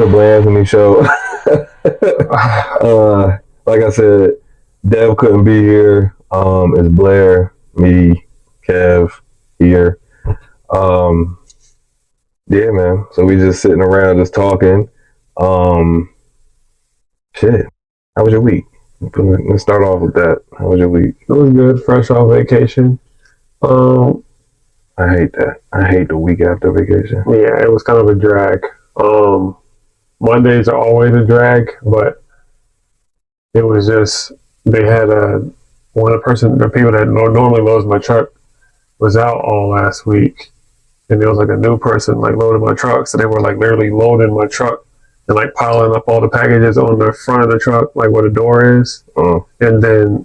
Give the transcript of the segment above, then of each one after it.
The Blair Anthony Show. Like I said, Dev couldn't be here. It's Blair, me, Kev here. Yeah, man. So we just sitting around, just talking. Shit. How was your week? Let's start off with that. How was your week? It was good. Fresh off vacation. I hate that. I hate the week after vacation. Yeah, it was kind of a drag. Mondays are always a drag, but it was just, they had the people that normally loads my truck was out all last week. And there was like a new person like loading my truck. So they were like literally loading my truck and like piling up all the packages on the front of the truck, like where the door is. And then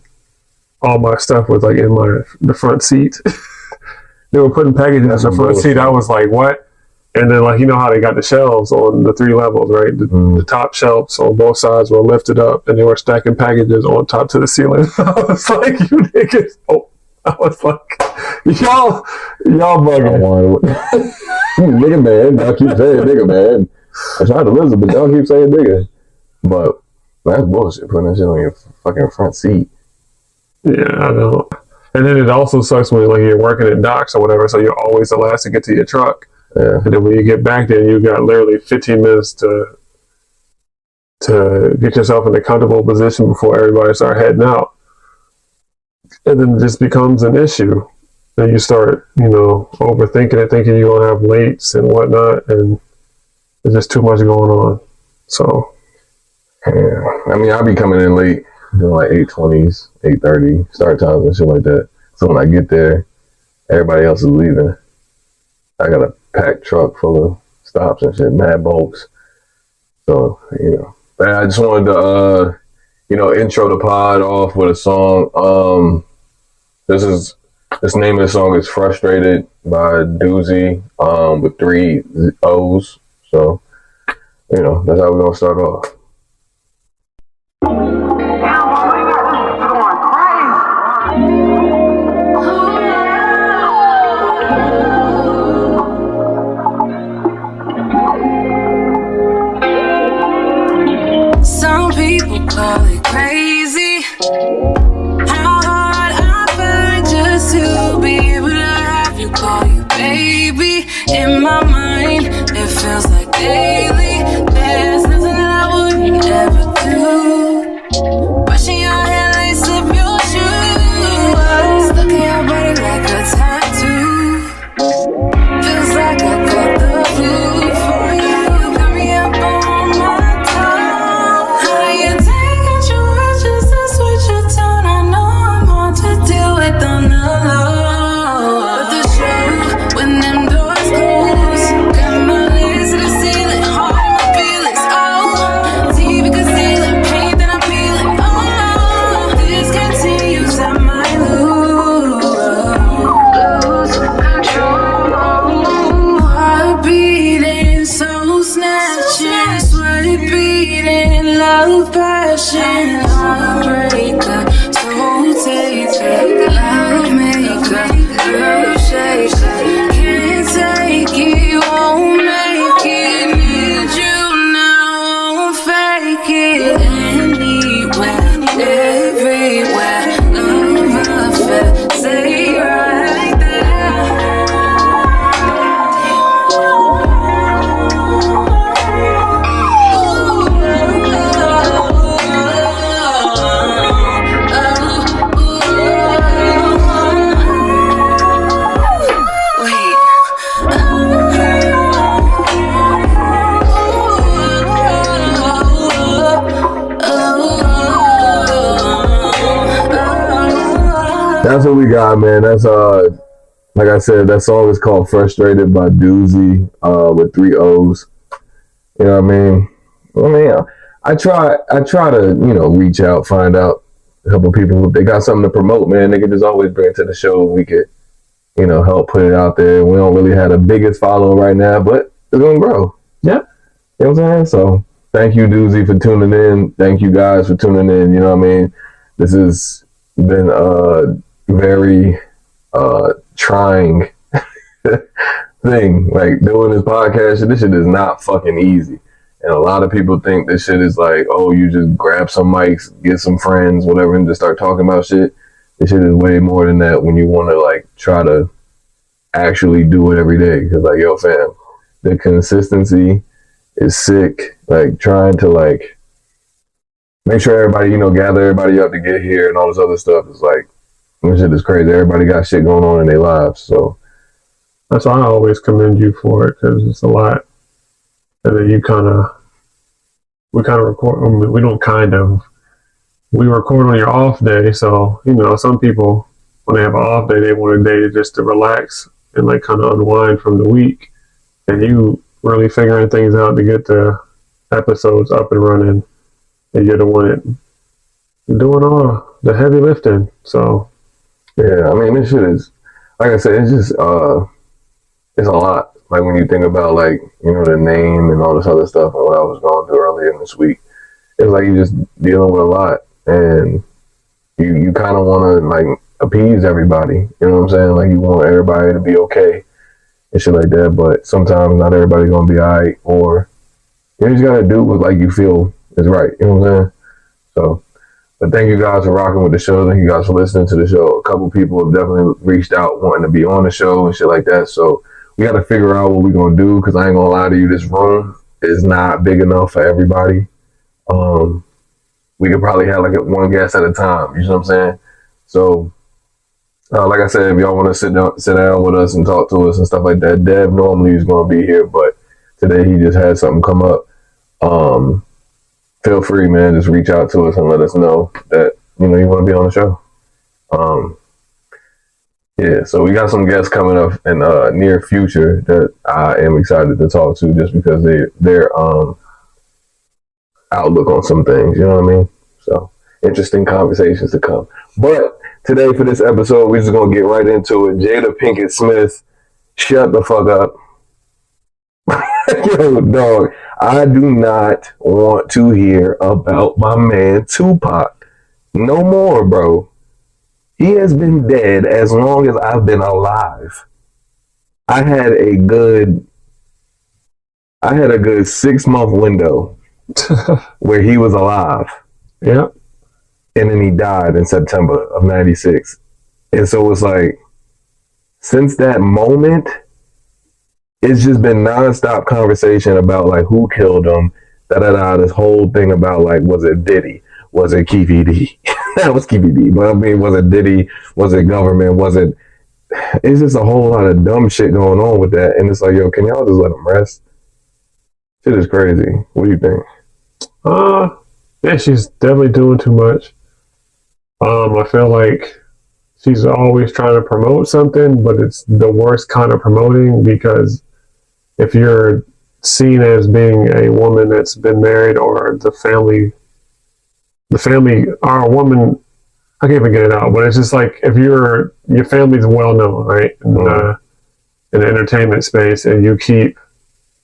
all my stuff was like in the front seat. They were putting packages in the front seat. I was like, what? And then, like, you know how they got the shelves on the 3 levels, right? The top shelves on both sides were lifted up, and they were stacking packages on top to the ceiling. I was like, you niggas. I was like, y'all bugging. Nigga man. Y'all keep saying nigga man. I tried to listen, but y'all keep saying nigga. But that's bullshit, putting that shit on your fucking front seat. Yeah, I know. And then it also sucks when like you're working at docks or whatever, so you're always the last to get to your truck. Yeah. And then when you get back there, you got literally 15 minutes to get yourself in a comfortable position before everybody start heading out. And then it just becomes an issue. And you start, overthinking it, thinking you're going to have lates and whatnot, and there's just too much going on. So, yeah. I mean, I'll be coming in late, doing like 8:20s, 8:30, start times and shit like that. So when I get there, everybody else is leaving. I got a packed truck full of stops and shit, mad bulks. So, But I just wanted to, intro the pod off with a song. This name of the song is Frustrated by Doozy, with 3 O's. So, that's how we're going to start off. Call it crazy. How hard I find just to be able to have you call you baby. In my mind, it feels like daily. There's nothing that I wouldn't ever do. Brushing your hair, lace up your shoes. Stuck in your body like a tattoo. Feels like I got the flu for you. Got me up on my tongue. How you That's what we got, man. That's like I said, that song is called Frustrated by Doozy, with 3 O's. You know what I mean? I try to, reach out, find out a couple people if they got something to promote, man. They can just always bring it to the show. We could, help put it out there. We don't really have the biggest follow right now, but it's gonna grow. Yeah. You know what I'm saying? So thank you, Doozy, for tuning in. Thank you guys for tuning in. You know what I mean? This has been very trying thing, like doing this podcast. This shit is not fucking easy. And a lot of people think this shit is like, oh, you just grab some mics, get some friends, whatever, and just start talking about shit. This shit is way more than that when you want to like try to actually do it every day. Because like, yo, fam, the consistency is sick. Like trying to like make sure everybody, gather everybody up to get here and all this other stuff is like, this shit is crazy. Everybody got shit going on in their lives. So that's why I always commend you for it, because it's a lot. And then we kind of record. I mean, we record on your off day. So, some people, when they have an off day, they want a day just to relax and like kind of unwind from the week. And you really figuring things out to get the episodes up and running. And you're the one doing all the heavy lifting. So, yeah, I mean, this shit is, like I said, it's just, it's a lot. Like when you think about like, the name and all this other stuff and what I was going through earlier in this week, it's like you're just dealing with a lot. And you kind of want to like appease everybody. You know what I'm saying? Like you want everybody to be okay and shit like that. But sometimes not everybody's going to be all right. Or you just got to do what like you feel is right. You know what I'm saying? So, but thank you guys for rocking with the show. Thank you guys for listening to the show. A couple people have definitely reached out wanting to be on the show and shit like that. So we got to figure out what we're going to do, because I ain't going to lie to you, this room is not big enough for everybody. We could probably have like one guest at a time. You know what I'm saying? So, like I said, if y'all want to sit down with us and talk to us and stuff like that, Dev normally is going to be here, but today he just had something come up. Feel free, man. Just reach out to us and let us know that, you want to be on the show. Yeah, so we got some guests coming up in near future that I am excited to talk to, just because their outlook on some things, you know what I mean? So interesting conversations to come. But today for this episode, we're just gonna get right into it. Jada Pinkett Smith, shut the fuck up. Yo, dog, I do not want to hear about my man Tupac no more, bro. He has been dead as long as I've been alive. I had a good 6-month window where he was alive. yeah. And then he died in September of 96. And so it's like, since that moment, it's just been nonstop conversation about like who killed him, this whole thing about like, was it Diddy? Was it Keefy D? That was Keefy D. But I mean, was it Diddy? Was it government? It's just a whole lot of dumb shit going on with that. And it's like, yo, can y'all just let him rest? Shit is crazy. What do you think? Yeah, she's definitely doing too much. I feel like she's always trying to promote something, but it's the worst kind of promoting, because if you're seen as being a woman that's been married, or the family are a woman, I can't even get it out, but it's just like, if your family's well known, right, in the entertainment space, and you keep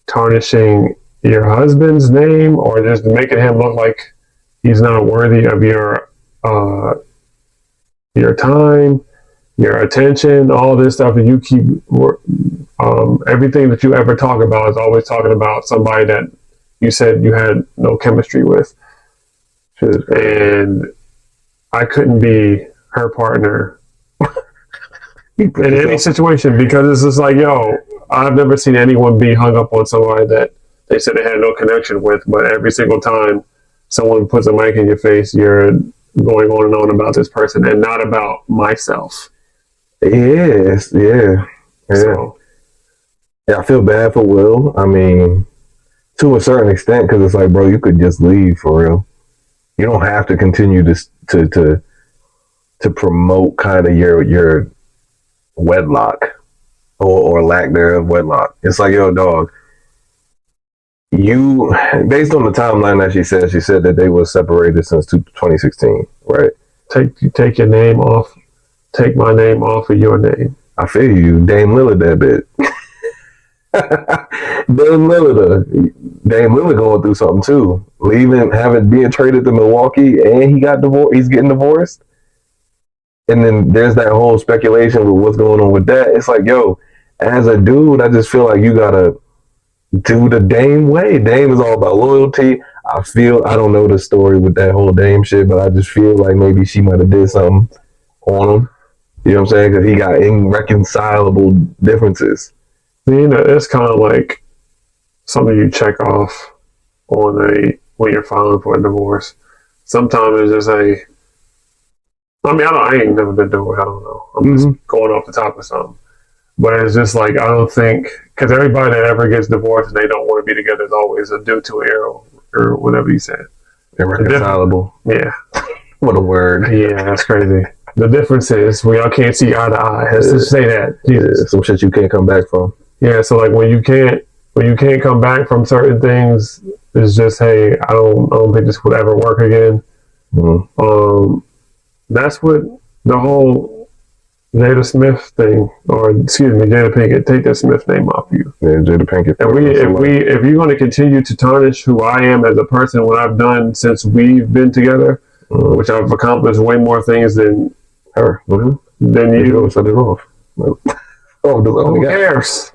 tarnishing your husband's name, or just making him look like he's not worthy of your time, your attention, all this stuff, and you keep everything that you ever talk about is always talking about somebody that you said you had no chemistry with. And I couldn't be her partner in any situation, because it's just like, yo, I've never seen anyone be hung up on somebody that they said they had no connection with, but every single time someone puts a mic in your face, you're going on and on about this person and not about myself. Yes, yeah. So, yeah, I feel bad for Will. I mean, to a certain extent, because it's like, bro, you could just leave for real. You don't have to continue to promote kind of your wedlock or lack thereof wedlock. It's like, yo, dog, you, based on the timeline that she said that they were separated since 2016, right? Take your name off. Take my name off of your name. I feel you. Dame Lillard that bit. Dame Lillard going through something too. Being traded to Milwaukee, and he got divorced. He's getting divorced. And then there's that whole speculation with what's going on with that. It's like, yo, as a dude, I just feel like you gotta do the Dame way. Dame is all about loyalty. I don't know the story with that whole Dame shit, but I just feel like maybe she might have did something on him. You know what I'm saying? Because he got irreconcilable differences. You know, it's kind of like something you check off when you're filing for a divorce. Sometimes it's just I ain't never been divorced. I don't know. I'm just going off the top of something. But it's just like, I don't think, because everybody that ever gets divorced and they don't want to be together is always a due to error or whatever you said. Irreconcilable. Yeah. What a word. Yeah, that's crazy. The difference is we all can't see eye to eye. Let's just say that. Jesus. Yeah, some shit you can't come back from. Yeah, so like when you can't come back from certain things, it's just, hey, I don't think this would ever work again. Mm-hmm. That's what the whole Jada Smith thing, or excuse me, Jada Pinkett, take that Smith name off you. Yeah, Jada Pinkett. If you're going to continue to tarnish who I am as a person, what I've done since we've been together, which I've accomplished way more things than her, than you. Set it off. Who cares?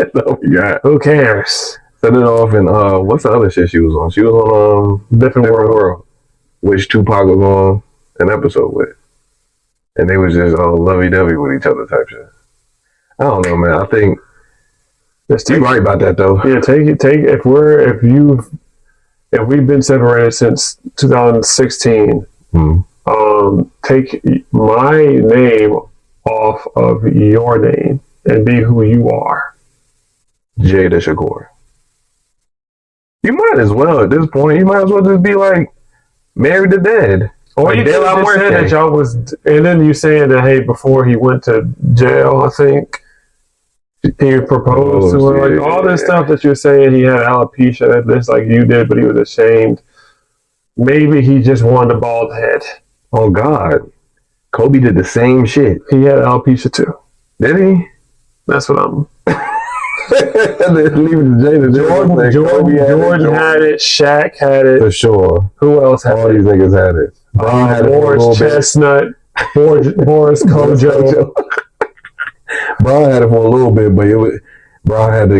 Who cares? Set it off, and what's the other shit she was on? She was on Different World, which Tupac was on an episode with. And they was just all lovey-dovey with each other type shit. I don't know, man. I think you're right about that, though. Yeah, if we've been separated since 2016, take my name off of your name and be who you are. Jada Shakur. You might as well at this point. You might as well just be like married to dead. Or you just said that y'all was, and then you saying that, hey, before he went to jail, I think he proposed to her. Like all this stuff that you're saying, he had alopecia, just like you did, but he was ashamed. Maybe he just wanted a bald head. Oh God, Kobe did the same shit. He had alopecia too. Did he? That's what I'm. Leaving Jordan had it. Shaq had it for sure. Who else had it? All these niggas had it. Morris Chestnut, Boris Kojo. Brown had it for a little bit, but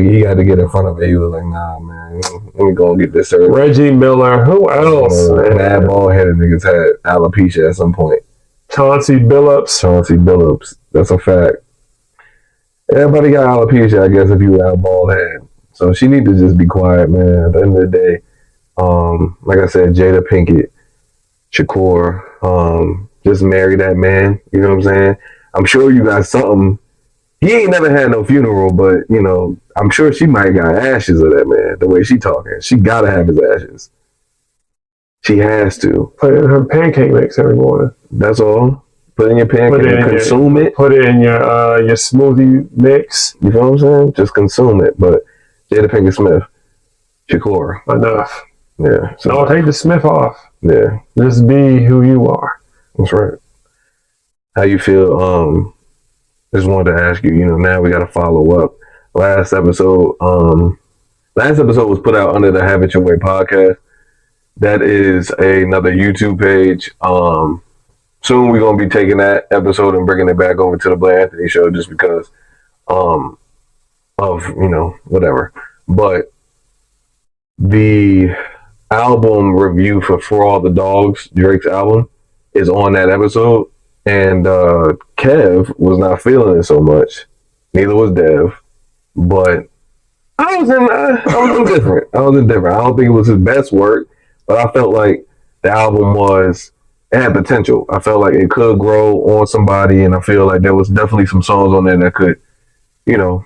he had to get in front of it. He was like, nah, man, let me go get this surgery. Reggie Miller. Who else? Mad bald-headed niggas had alopecia at some point. Chauncey Billups. That's a fact. Everybody got alopecia, I guess, if you have bald head. So she need to just be quiet, man. At the end of the day, like I said, Jada Pinkett, Shakur, just marry that man. You know what I'm saying? I'm sure you got something. He ain't never had no funeral, but, you know, I'm sure she might got ashes of that man, the way she talking. She gotta have his ashes. She has to. Put it in her pancake mix every morning. That's all. Put it in your pancake, consume it. Put it in your smoothie mix. You know what I'm saying? Just consume it. But Jada Pinkett Smith, Shakur. Enough. Yeah. So, no, take the Smith off. Yeah. Just be who you are. That's right. How you feel? Just wanted to ask you, you know, now we got to follow up. Last episode was put out under the Have It Your Way podcast. That is another YouTube page. Soon we're going to be taking that episode and bringing it back over to the Blair Anthony Show just because of, you know, whatever. But the album review for All the Dogs, Drake's album, is on that episode. And Kev was not feeling it so much. Neither was Dev. But I was indifferent. I don't think it was his best work, but I felt like the album it had potential. I felt like it could grow on somebody, and I feel like there was definitely some songs on there that could, you know,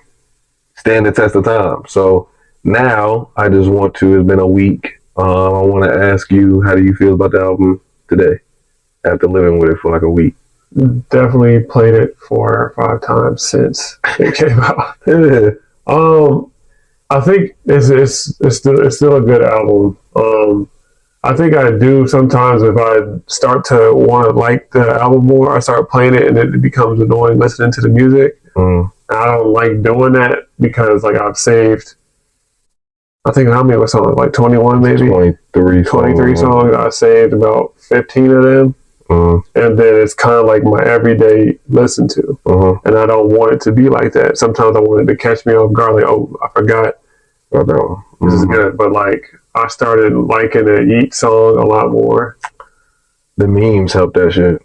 stand the test of time. So now I just want to, it's been a week. I want to ask you, how do you feel about the album today after living with it for like a week? Definitely played it 4 or 5 times since it came out. I think it's still a good album. I think I do sometimes if I start to want to like the album more, I start playing it and it becomes annoying listening to the music. I don't like doing that because like I've saved, I think how many songs? Like 21 maybe? 23 songs. I saved about 15 of them. And then it's kind of like my everyday listen to. And I don't want it to be like that. Sometimes I want it to catch me off guard, like, oh, I forgot I know. This is good, but like I started liking the Yeet song a lot more. The memes help that shit.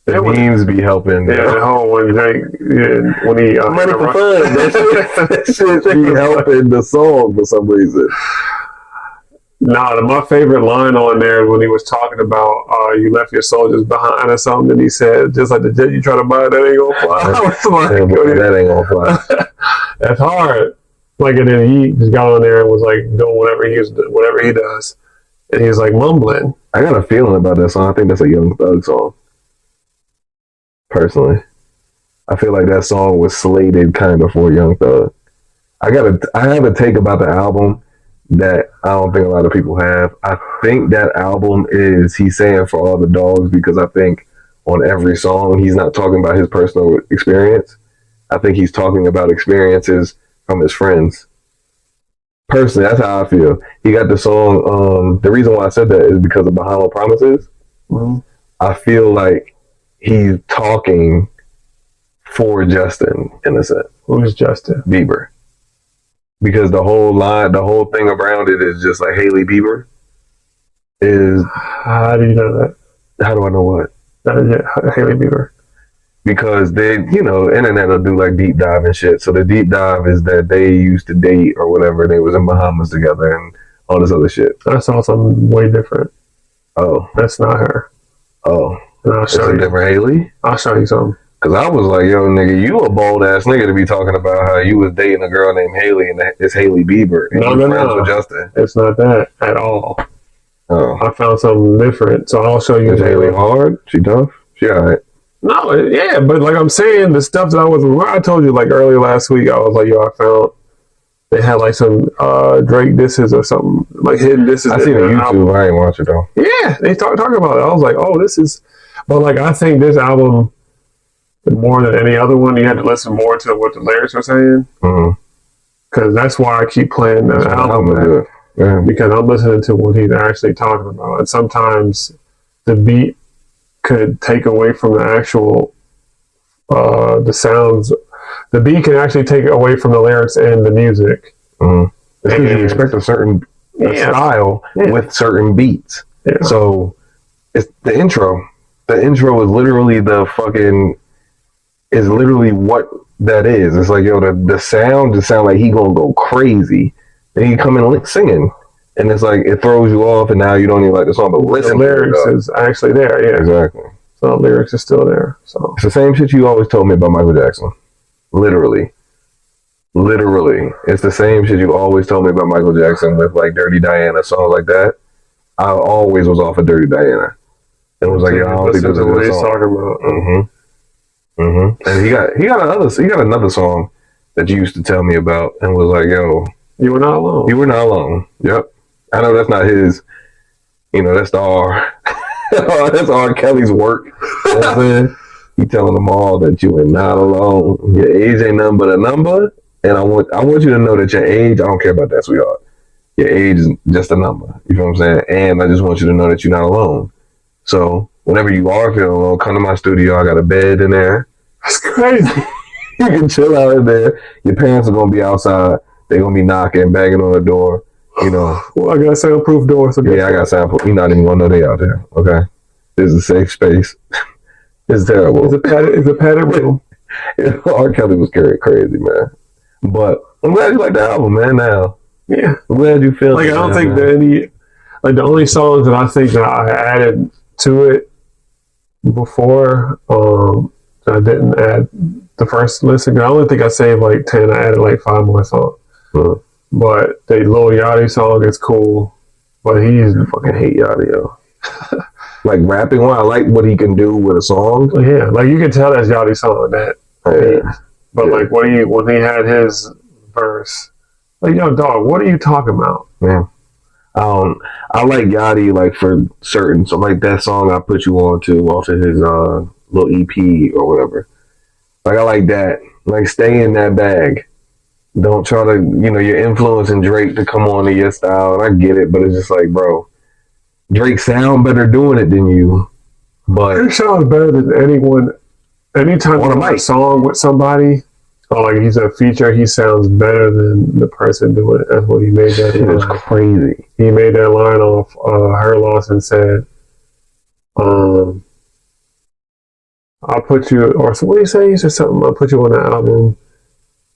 The memes be helping. Yeah, the whole when Drake, when he money for fun. That shit be helping the song for some reason. Nah, my favorite line on there when he was talking about you left your soldiers behind or something, and he said, just like the jet you try to buy, that ain't gonna fly. I was like, that ain't gonna fly. That's hard. Like, and then he just got on there and was like doing whatever he does, and he was like mumbling. I got a feeling about that song. I think that's a Young Thug song. Personally, I feel like that song was slated kind of for Young Thug. I have a take about the album that I don't think a lot of people have. I think that album is he's saying for all the dogs, because I think on every song he's not talking about his personal experience. I think he's talking about experiences from his friends. Personally, that's how I feel. He got the song. The reason why I said that is because of Bahama Promises. Mm-hmm. I feel like he's talking for Justin in a sense. Who's Justin? Bieber. Because the whole thing around it is just like Hailey Bieber is. How do you know that? How do I know what? Hailey Bieber. Because they, internet will do like deep dive and shit. So the deep dive is that they used to date or whatever. They was in Bahamas together and all this other shit. I saw something way different. Oh, that's not her. Oh, and I'll show you. Different Hailey. I'll show you something. Cause I was like, yo, nigga, you a bold ass nigga to be talking about how you was dating a girl named Hailey and it's Hailey Bieber. And no. With Justin. It's not that at all. Oh, I found something different, so I'll show you. Is Hailey hard? She tough? She alright. No, yeah, but like I'm saying, the stuff that I told you like earlier last week, I was like, yo, I found they had like some Drake disses or something, like hidden disses. I seen it on YouTube. Album. I ain't watch it though. Yeah, they talk about it. I was like, oh, this is, but like I think this album, more than any other one, you had to listen more to what the lyrics are saying. Because that's why I keep playing the album. Yeah. Because I'm listening to what he's actually talking about. And sometimes the beat could take away from the actual, the sounds. The beat can actually take away from the lyrics and the music. Because you expect a certain style with certain beats. Yeah. So it's the intro. The intro is literally is literally what that is. It's like, yo, the sound just sound like he gonna go crazy. And he come in singing. And it's like, it throws you off and now you don't even like the song, but listen. The lyrics is actually there, yeah. Exactly. So the lyrics are still there. So it's the same shit you always told me about Michael Jackson. Literally. It's the same shit you always told me about Michael Jackson with like Dirty Diana, songs like that. I always was off of Dirty Diana. And was like, yo, I don't think this is what he's talking about. And he got another song that you used to tell me about and was like, yo, you were not alone. You were not alone. Yep. I know that's not his, that's that's R. Kelly's work. You know what I'm saying? He telling them all that you are not alone. Your age ain't nothing but a number. And I want you to know that your age, I don't care about that, sweetheart. Your age is just a number. You know what I'm saying? And I just want you to know that you're not alone. So whenever you are feeling alone, come to my studio. I got a bed in there. That's crazy. You can chill out in there. Your parents are gonna be outside. They're gonna be knocking, banging on the door. Well, I got soundproof doors. So yeah, I got soundproof. You're not even gonna know they out there. Okay, this is a safe space. It's terrible. It's a padded room. R. Kelly was crazy, man. But I'm glad you like the album, man. Now, yeah, I'm glad you feel. Like I don't think that the only songs that I think that I added to it before, I didn't add the first listen. I only think I saved like 10. I added like 5 more songs. But the Lil Yachty song is cool. But he's fucking hate Yachty, yo. Like rapping one, I like what he can do with a song. Yeah, like you can tell that's Yachty's song that. Yeah. But like when he had his verse, like, yo, dog, what are you talking about? Yeah. I like Yachty like for certain. So like that song I put you on to off of his little EP or whatever. Like I like that. Like stay in that bag. Don't try to, you're influencing Drake to come on to your style, and I get it, but it's just like, bro, Drake sound better doing it than you. But Drake sounds better than anyone. Anytime you make a song with somebody, Oh, like he's a feature. He sounds better than the person doing it. That's what he made that. It was crazy. He made that line off Her Loss and said, "I'll put you," or so what did he say? He said something. "I'll put you on the album."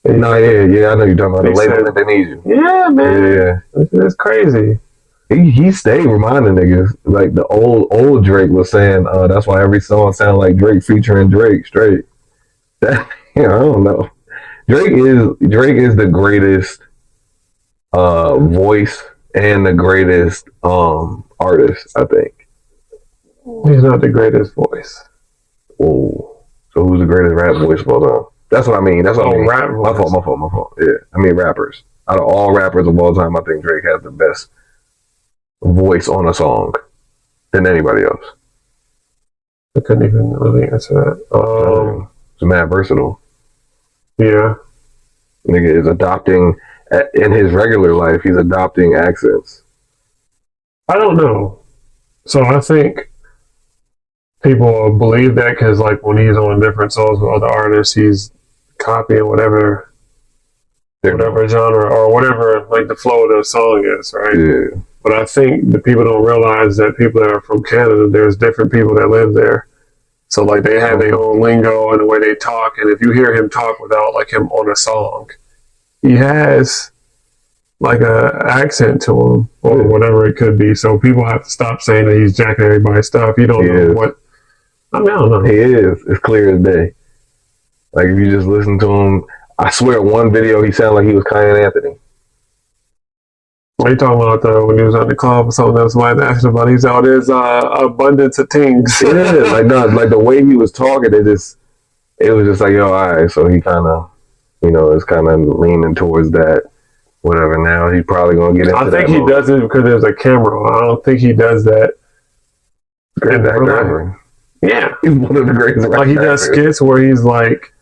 No, yeah, I know you're talking about the label that they need you. Yeah, man. Yeah, it's crazy. He stayed reminding niggas like the old Drake was saying. That's why every song sound like Drake featuring Drake straight. That, I don't know. Drake is the greatest voice and the greatest artist, I think. He's not the greatest voice. Oh, so who's the greatest rap voice of all time? That's what I mean. That's what I mean. Rap voice. My fault. Yeah, I mean rappers. Out of all rappers of all time, I think Drake has the best voice on a song than anybody else. I couldn't even really answer that. It's mad versatile. Yeah. Nigga is adopting, in his regular life, he's adopting accents. I don't know. So I think people believe that because, like, when he's on different songs with other artists, he's copying whatever genre or whatever, like, the flow of the song is, right? Yeah. But I think the people don't realize that people that are from Canada, there's different people that live there. So, like, they have their own lingo and the way they talk. And if you hear him talk without, like, him on a song, he has, like, a accent to him or whatever it could be. So people have to stop saying that he's jacking everybody's stuff. You don't know what. I mean, I don't know. He is. It's clear as day. Like, if you just listen to him, I swear, one video, he sounded like he was Blair Anthony. What are you talking about, when he was at the club or something that somebody asked him about? He's out there's abundance of things. Yeah, like the way he was talking, it was just like, yo, all right. So he kind of, is kind of leaning towards that, whatever. Now he's probably going to get into that. I think he does it because there's a camera. I don't think he does that. Great actor ever. Yeah. He's one of the greatest. Like, he does skits where he's like,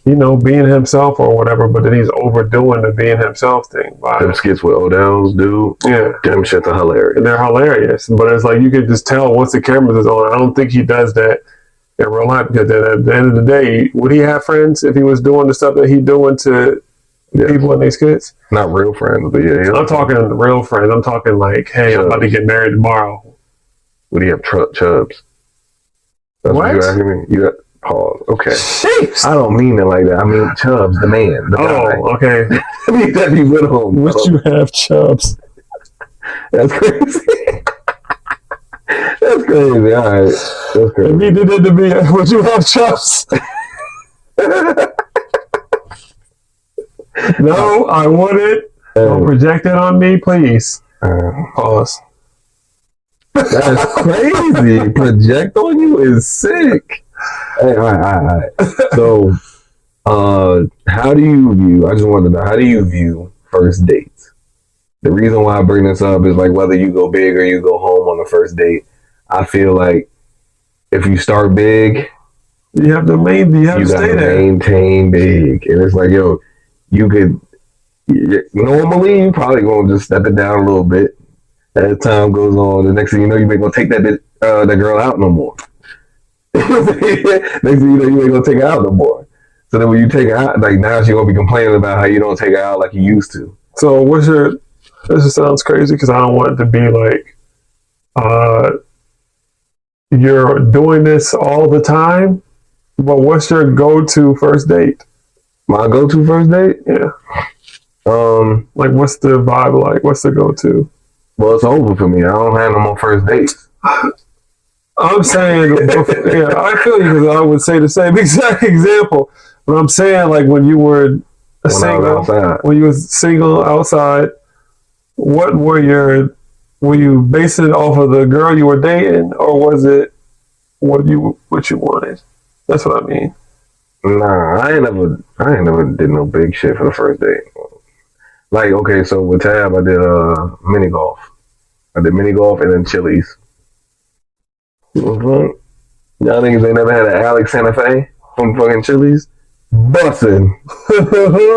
being himself or whatever, but then he's overdoing the being himself thing. Them skits with Odell's dude, them shits are hilarious. And they're hilarious, but it's like you can just tell once the camera is on. I don't think he does that in real life because at the end of the day, would he have friends if he was doing the stuff that he's doing to people in these skits? Not real friends, but yeah. I'm talking real friends. I'm talking like, hey, I'm about to get married tomorrow. Would he have chubs? That's what you're asking me? You got pause. Okay. Jeez. I don't mean it like that. I mean Chubbs, the man. The guy. Okay. I mean that be with him. Would you have chubs? That's crazy. That's crazy. All right. That's crazy. If he did it to me, would you have chubs? No, I wouldn't. Don't project it on me, please. Pause. That's crazy. Project on you is sick. Hey, all right. So, how do you view? I just wanted to know, how do you view first dates? The reason why I bring this up is like whether you go big or you go home on the first date. I feel like if you start big, you have to stay there. Maintain big, and it's like, yo, you could. Normally, you probably gonna just step it down a little bit. As time goes on, the next thing you know, you ain't gonna take that girl out no more. Next thing you know, you ain't gonna take her out no more. So then when you take her out, like now she's gonna be complaining about how you don't take her out like you used to. So this just sounds crazy because I don't want it to be like, you're doing this all the time, but what's your go-to first date? My go-to first date? Yeah. Like, what's the vibe like? What's the go-to? Well, it's over for me. I don't have no more first dates. I'm saying, I feel you because I would say the same exact example. But I'm saying, like, when you were single outside, what were you basing it off of the girl you were dating, or was it what you wanted? That's what I mean. Nah, I ain't never did no big shit for the first date. Like, okay, so with Tab, I did mini golf. I did mini golf and then Chili's. Y'all niggas ain't never had an Alex Santa Fe from fucking Chili's? Bussin'.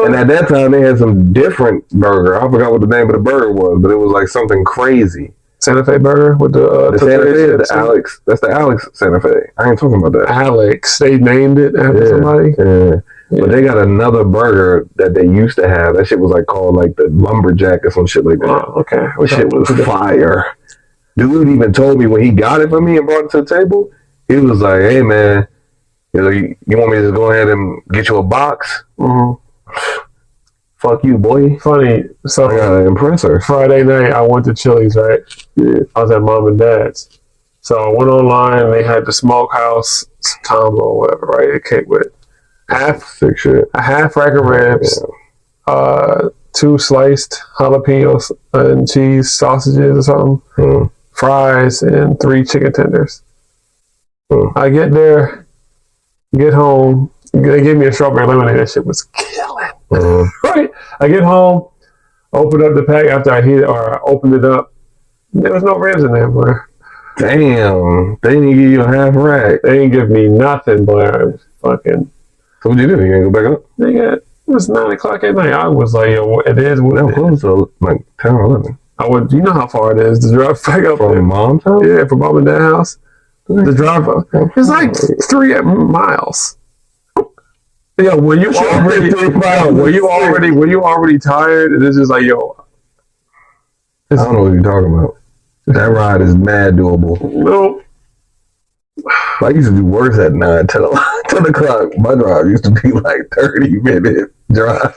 And at that time, they had some different burger. I forgot what the name of the burger was, but it was like something crazy. Santa Fe burger with the Santa Fe, the Alex. That's the Alex Santa Fe. I ain't talking about that. Alex. They named it after somebody? Yeah. But they got another burger that they used to have. That shit was like called like the lumberjack or some shit like that. Oh, okay. That shit was fire. Dude even told me when he got it for me and brought it to the table, he was like, "Hey man, you want me to just go ahead and get you a box?" Mm-hmm. Fuck you, boy. Funny. So I gotta impress her. Friday night, I went to Chili's, right? Yeah. I was at mom and dad's. So I went online and they had the smokehouse combo or whatever, right? It came with a half rack of ribs, 2 sliced jalapenos and cheese sausages or something, fries, and 3 chicken tenders. I get there, get home, they gave me a strawberry lemonade. That shit was killing. Right? I get home, open up the pack after I heat it, or I opened it up. There was no ribs in there, bro. Damn, they didn't give you a half rack. They didn't give me nothing, Blair. Fucking. So what you do? You ain't go back up? Nigga, it was 9 o'clock at night. I was like, yo, it is what it is. Close to like 10 or 11. I would, you know how far it is to drive back up From there. mom's house? Yeah, from mom and dad's house. The drive up. It's like 3 miles. Yo, when you already, when you already tired, and it's just like, yo. I don't know what you're talking about. That ride is mad doable. No. I used to do worse at 9, 10 o'clock. My drive used to be like 30-minute drive.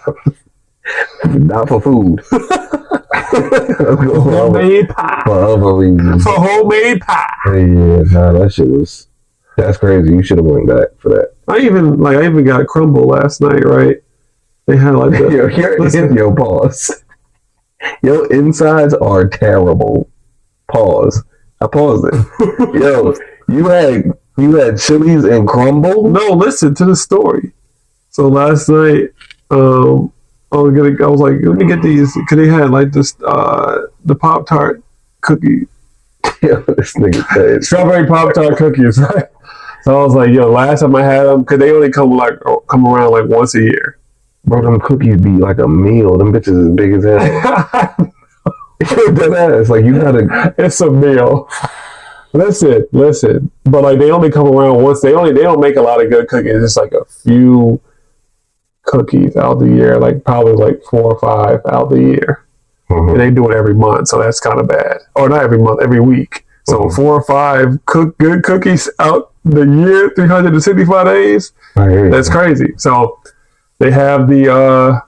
Not for food. Homemade pie. For other reasons. For homemade pie. Yeah, nah, that shit was... That's crazy. You should have went back for that. I even got crumble last night, right? They had like the... Yo, pause. Your insides are terrible. Pause. I paused it. Yo, you had Chili's and crumble? No, listen to the story. So last night, I was like, let me get these, because they had like this, the Pop-Tart cookie. Yo, this nigga said Strawberry Pop-Tart cookies, right? So I was like, yo, last time I had them, because they only come around like once a year. Bro, them cookies be like a meal. Them bitches as big as hell. That ass, like you gotta. It's a meal. Listen. But like they only come around once. They don't make a lot of good cookies. It's like a few cookies out the year, like probably like 4 or 5 out the year. Mm-hmm. And they do it every month, so that's kind of bad. Or not every month, every week. So 4 or 5 good cookies out the year, 365 days. That's crazy. So they have the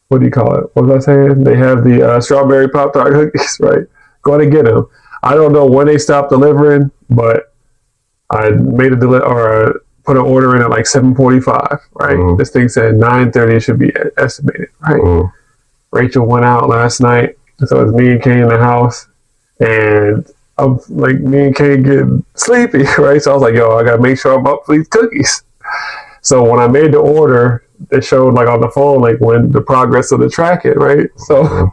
what do you call it? What was I saying? They have the strawberry Pop-Tart cookies, right? Go ahead and get them. I don't know when they stopped delivering, but I made put an order in at like 7:45, right? Mm-hmm. This thing said 9:30 should be estimated, right? Mm-hmm. Rachel went out last night, so it was me and Kay in the house, and I'm like, me and Kay getting sleepy, right? So I was like, yo, I gotta make sure I'm up for these cookies. So when I made the order, it showed like on the phone, like when the progress of the tracking, right? So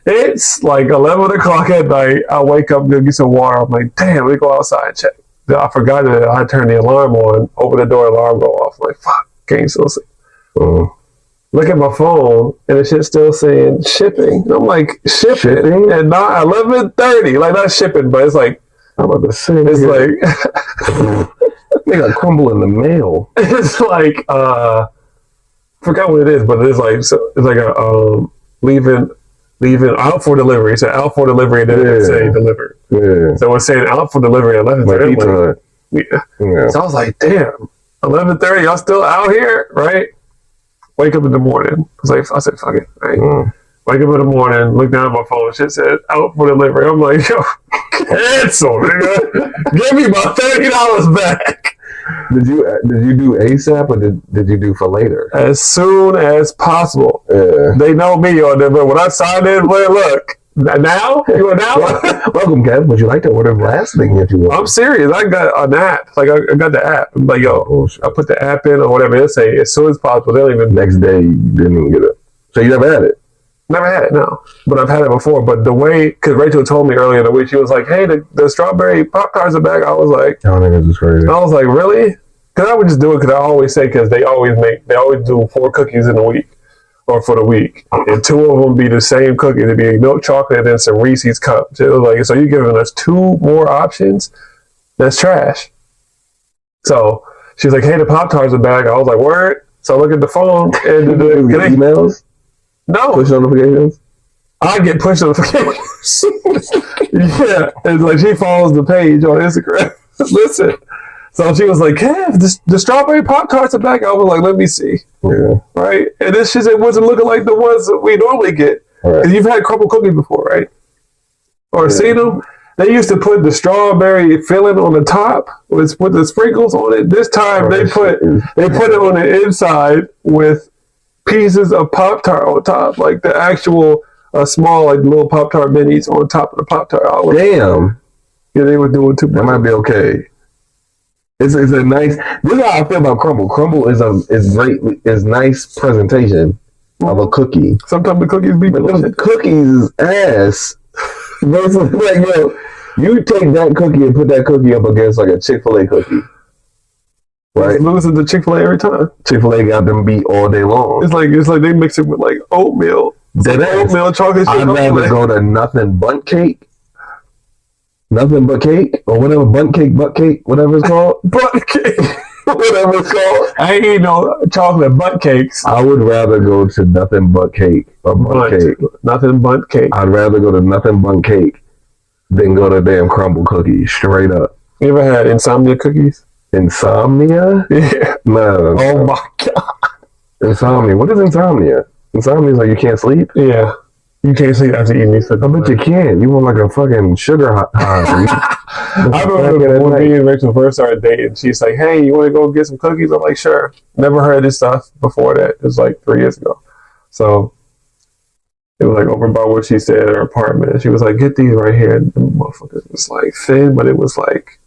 it's like 11 o'clock at night. I wake up, go get some water. I'm like, damn, let me go outside and check. I forgot that I turned the alarm on, open the door, alarm go off. I'm like, fuck, can't still see. Look at my phone, and the shit's still saying shipping. And I'm like, shipping? And not 11:30. Like, not shipping, but it's like, I'm about to say, it's like, they got crumble in the mail. It's like, forgot what it is, but it's like, so it's like a leaving out for delivery. It's out for delivery, and then it's saying delivered. Yeah. So it's saying out for delivery at 11:30. Yeah. So I was like, damn, 11:30, y'all still out here, right? Wake up in the morning. I said, fuck it, right? Wake up in the morning, look down at my phone, shit said out for delivery. I'm like, yo, cancel, nigga. Give me my $30 back. Did you do ASAP or did you do for later? As soon as possible. Yeah. They know me on there, but when I signed in, look, now? You want now? Welcome, Kev. Would you like to order the last thing that you want? I'm serious. I got an app. Like, I got the app. I'm like, yo, I put the app in or whatever. It'll say as soon as possible. They don't even. Next day, you didn't even get it. So you never had it? Never had it, no. But I've had it before. But the way, because Rachel told me earlier in the week, she was like, hey, the strawberry Pop-Tarts are back. I was like, oh, niggas is crazy. I was like, really? Because I would just do it because I always say, because they always do 4 cookies in a week. Or for the week, and 2 of them be the same cookie. It'd be milk chocolate and some Reese's cups. It was like, so you're giving us 2 more options? That's trash. So she's like, hey, the Pop-Tarts are back. I was like, word? So I look at the phone and emails, no push notifications. I get push notifications. Yeah, it's like she follows the page on Instagram. Listen, so she was like, "Kev, the strawberry Pop-Tarts are back." I was like, "Let me see." Yeah. Right, and this shit wasn't looking like the ones that we normally get. Right. And you've had crumble cookies before, right? Or seen them? They used to put the strawberry filling on the top with the sprinkles on it. This time they put it on the inside with pieces of Pop-Tart on top, like the actual small, like little Pop-Tart minis on top of the Pop-Tart. Damn. Yeah, they were doing too much. That might be okay. It's a nice. This is how I feel about crumble. Crumble is great. Is nice presentation of a cookie. Sometimes the cookies be But the cookies is ass. Versus like, yo, you take that cookie and put that cookie up against like a Chick-fil-A cookie. Right? Losing to Chick-fil-A every time. Chick-fil-A got them beat all day long. It's like they mix it with like oatmeal. Oatmeal chocolate chip. I'd rather go to nothing but cake. Nothing but cake, or whatever, butt cake, whatever it's called. Butt cake. Whatever it's called. I ain't eat no chocolate butt cakes. I would rather go to nothing but cake or butt cake. Nothing but cake. I'd rather go to nothing but cake than go to damn crumble cookies, straight up. You ever had insomnia cookies? Insomnia? Yeah. No. Oh my God. Insomnia. What is insomnia? Insomnia is like you can't sleep? Yeah. You can't sleep after eating these cookies. I bet you can. You want like a fucking sugar high. I remember when me and Rachel first started dating, she's like, "Hey, you want to go get some cookies?" I'm like, "Sure." Never heard of this stuff before that. It was like 3 years ago. So it was like over by what she said, her apartment. She was like, "Get these right here." And the motherfuckers was like thin, but it was like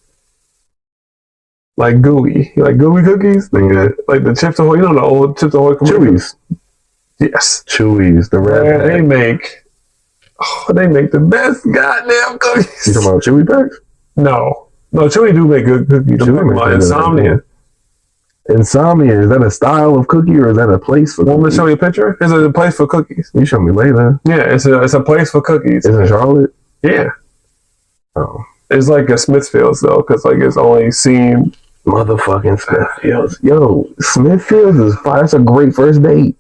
gooey. Like gooey cookies? Like the Chips Ahoy, you know the old Chips Ahoy commercials? Chewies. Yes. Chewies, the red pack. They make the best goddamn cookies. You talking about Chewy packs? No, Chewy do make good cookies. Chewy makes good Insomnia. Insomnia, is that a style of cookie or is that a place for cookies? Want me to show you a picture? It's a place for cookies. You show me later. Yeah, it's a place for cookies. It's in Charlotte? Yeah. Oh. It's like a Smithfield's though, because like it's only seen motherfucking Smithfield's. Yo, Smithfield's is fire. That's a great first date.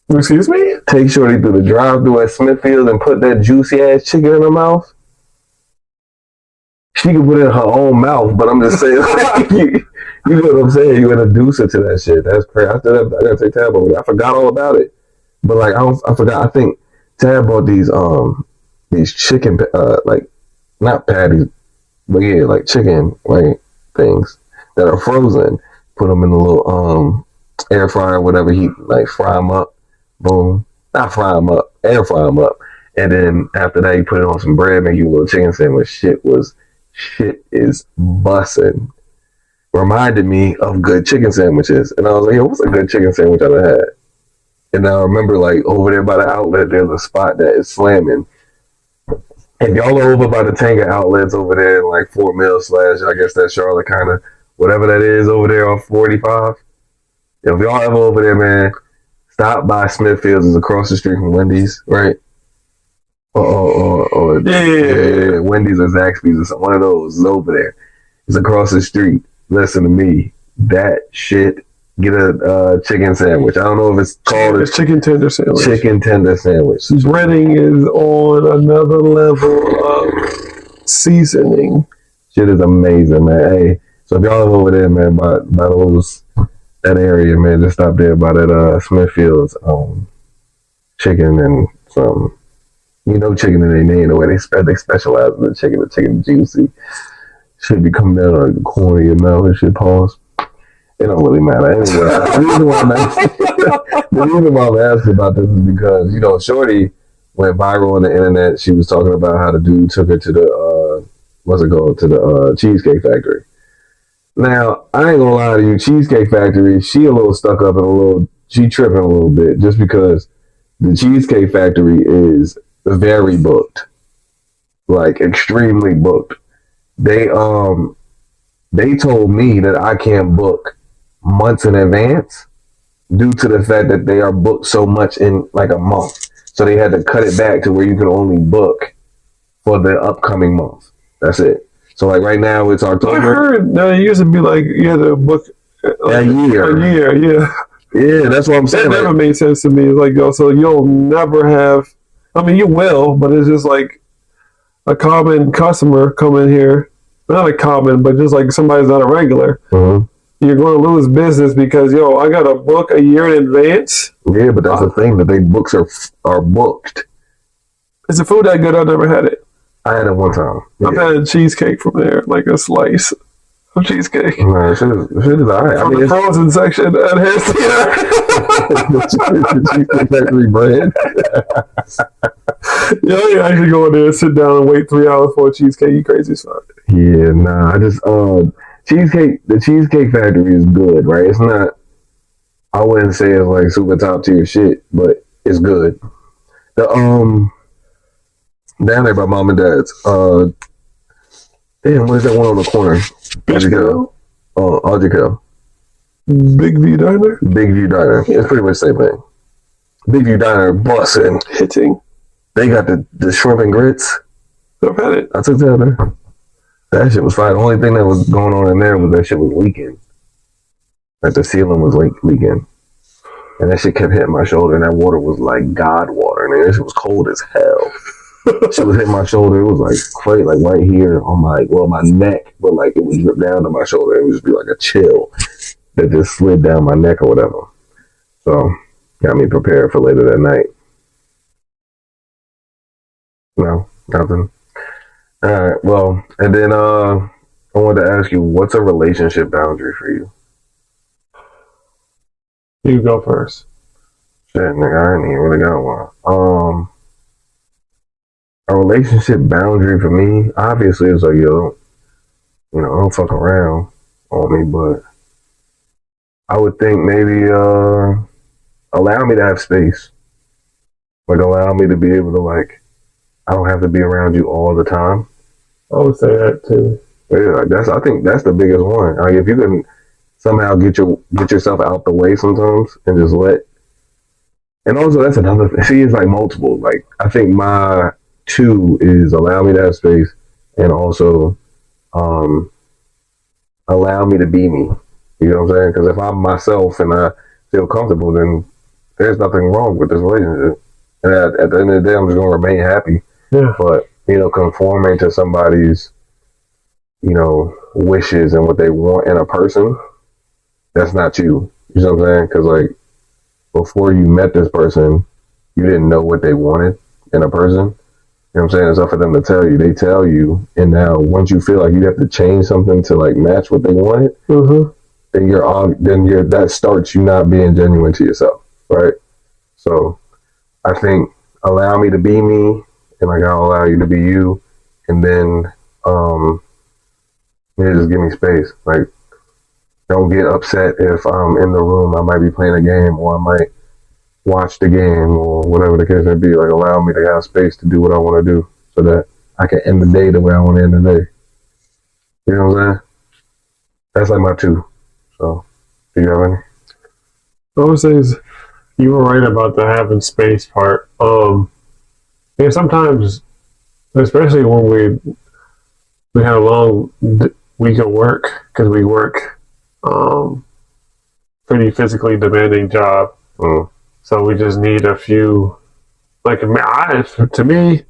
Excuse me? Take Shorty through the drive-thru at Smithfield's and put that juicy ass chicken in her mouth. She can put it in her own mouth, but I'm just saying, like, you know what I'm saying? You introduce her to that shit. That's crazy. After that, I gotta take Tab over. I forgot all about it, but like I forgot. I think Tab bought these chicken, like not patties, but yeah, like chicken like things that are frozen. Put them in a little air fryer, whatever. Heat, like fry them up. Boom. Not fry them up. Air fry them up. And then after that, you put it on some bread, make you a little chicken sandwich. Shit is bussin'. Reminded me of good chicken sandwiches. And I was like, yo, what's a good chicken sandwich I've had? And I remember, like, over there by the outlet, there's a spot that is slamming. And y'all are over by the Tanga outlets over there in, like, Fort Mill / I guess that's Charlotte, kind of, whatever that is over there on 45. If y'all ever over there, man, stop by Smithfield's. Is across the street from Wendy's, right? Or yeah, Wendy's or Zaxby's or something. One of those is over there. It's across the street. Listen to me. That shit. Get a chicken sandwich. I don't know if it's called a chicken tender sandwich. Chicken tender sandwich. Breading is on another level of seasoning. Shit is amazing, man. Hey, so if y'all over there, man, by that area, man, just stop there by that Smithfield's chicken and some. You know, chicken in their name, the way they specialize in the chicken juicy. Should be coming down like the corner of your mouth and shit, pause. It don't really matter. Anyway, the reason why I'm asking about this is because, you know, Shorty went viral on the internet. She was talking about how the dude took her to the, to the Cheesecake Factory. Now, I ain't gonna lie to you, Cheesecake Factory, she a little stuck up and she tripping a little bit just because the Cheesecake Factory is very booked, like extremely booked. They told me that I can't book months in advance due to the fact that they are booked so much in like a month. So they had to cut it back to where you can only book for the upcoming month. That's it. So like right now it's October. I heard that it used to be like you had to book a year. Yeah. Yeah, that's what I'm That saying. never made sense to me. It's like, yo, so you'll never have. I mean, you will, but it's just like a common customer come in here. Not a common, but just like somebody's not a regular. Mm-hmm. You're going to lose business because, yo, I got to book a year in advance. Yeah, but that's the thing that they books are booked. Is the food that good? I've never had it. I had it one time. Yeah. I've had cheesecake from there, like a slice of cheesecake. No, shit is alright. From the frozen section at the Cheesecake Factory brand. Yeah, you actually go in there and sit down and wait 3 hours for a cheesecake. You crazy as fuck. Yeah, nah. I just cheesecake. The Cheesecake Factory is good, right? It's not. I wouldn't say it's like super top tier shit, but it's good. The down there by Mom and Dad's. Damn, what is that one on the corner? Audrey Big View Diner? Big View Diner. It's pretty much the same thing. Big View Diner, bussin'. Hitting. They got the shrimp and grits. I've had it. I took that there. That shit was fine. The only thing that was going on in there was that shit was leaking. Like the ceiling was leaking. And that shit kept hitting my shoulder, and that water was like God water. And that shit was cold as hell. Shit was hitting my shoulder. It was like right here on my neck, but like it would drip down to my shoulder. It would just be like a chill that just slid down my neck or whatever. So got me prepared for later that night. No, nothing. All right. Well, and then I wanted to ask you, what's a relationship boundary for you? You go first. Shit, nigga, I ain't even really got one. A relationship boundary for me, obviously, is like, yo, don't fuck around on me, but I would think maybe allow me to have space. Like, allow me to be able to, like, I don't have to be around you all the time. I would say that too. Yeah, I think that's the biggest one. Like, if you can somehow get yourself out the way sometimes and just and also that's another thing. See, it's like multiple. Like, I think my 2 is allow me to have space and also allow me to be me. You know what I'm saying? Because if I'm myself and I feel comfortable, then there's nothing wrong with this relationship. And at the end of the day, I'm just going to remain happy. Yeah. But, conforming to somebody's, wishes and what they want in a person, that's not you. You know what I'm saying? Because, like, before you met this person, you didn't know what they wanted in a person. You know what I'm saying? It's up for them to tell you. They tell you. And now, once you feel like you have to change something to, like, match what they wanted, then that starts you not being genuine to yourself, right? So, I think allow me to be me, and like I'll allow you to be you, and then just give me space. Like, don't get upset if I'm in the room. I might be playing a game, or I might watch the game, or whatever the case may be. Like, allow me to have space to do what I want to do, so that I can end the day the way I want to end the day. You know what I'm saying? That's like my 2. So, do you have any? I would say is you were right about the having space part. Yeah, sometimes, especially when we have a long week of work, because we work pretty physically demanding job. So we just need a few, like, to me,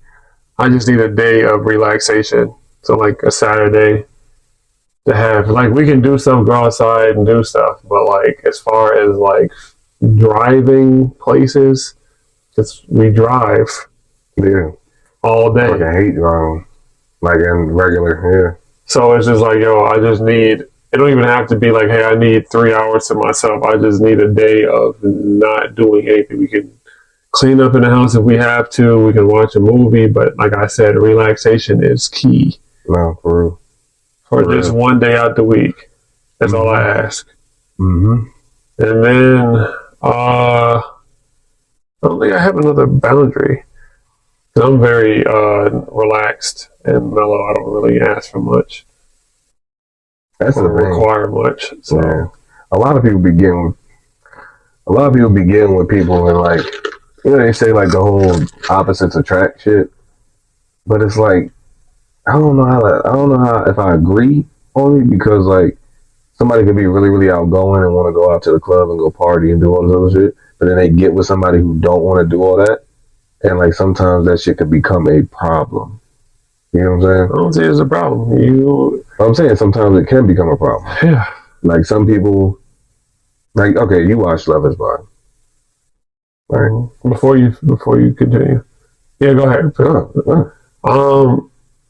I just need a day of relaxation. So like a Saturday to have, like, we can do stuff, go outside and do stuff, but like as far as like driving places, we drive all day. Like, I hate driving, like in regular, yeah. So it's just like, yo, I just need, it don't even have to be like, hey, I need 3 hours to myself. I just need a day of not doing anything. We can clean up in the house if we have to. We can watch a movie. But like I said, relaxation is key. No, for real. For just one day out the week. That's all I ask. And then, I don't think I have another boundary. I'm very relaxed and mellow. I don't really ask for much. That's the thing. Require much. So yeah. A lot of people begin with people and, like, they say like the whole opposites attract shit, but it's like I don't know how if I agree on it, because like somebody could be really, really outgoing and want to go out to the club and go party and do all this other shit, but then they get with somebody who don't want to do all that, and like sometimes that shit could become a problem. You know what I'm saying? I don't see it as a problem. I'm saying sometimes it can become a problem. Yeah. Like some people, like okay, you watch Love Is Blind, right? Before you continue, yeah, go ahead.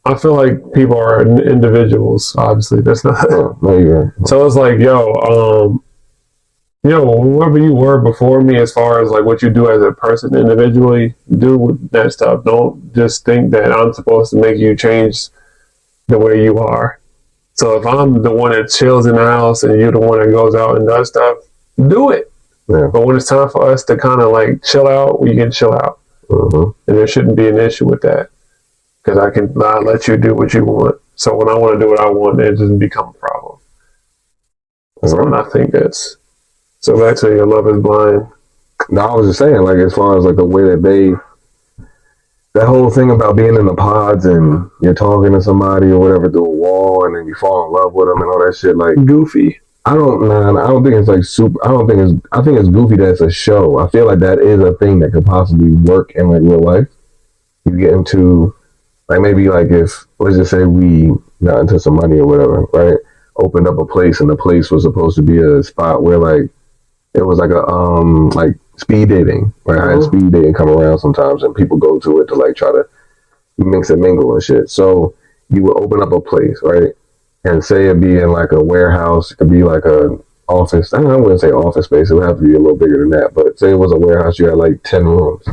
I feel like people are individuals. Obviously, that's not. No, you're right. So it's like, whoever you were before me, as far as like what you do as a person individually, do that stuff. Don't just think that I'm supposed to make you change the way you are. So if I'm the one that chills in the house and you're the one that goes out and does stuff, do it. Yeah. But when it's time for us to kind of like chill out, we can chill out. And there shouldn't be an issue with that. Because I can not let you do what you want. So when I want to do what I want, it doesn't become a problem. So I think that's... So back to your Love Is Blind. No, I was just saying, like, as far as like the way that that whole thing about being in the pods and you're talking to somebody or whatever through a wall and then you fall in love with them and all that shit, like goofy. I don't think it's like super. I think it's goofy that it's a show. I feel like that is a thing that could possibly work in like real life. You get into like maybe like if let's just say we got into some money or whatever, right? Opened up a place and the place was supposed to be a spot where like it was like a like speed dating, right? I had speed dating come around sometimes and people go to it to like try to mix and mingle and shit. So you would open up a place, right? And say it'd be in like a warehouse, it could be like a office. I wouldn't say office space, it would have to be a little bigger than that. But say it was a warehouse, you had like 10 rooms,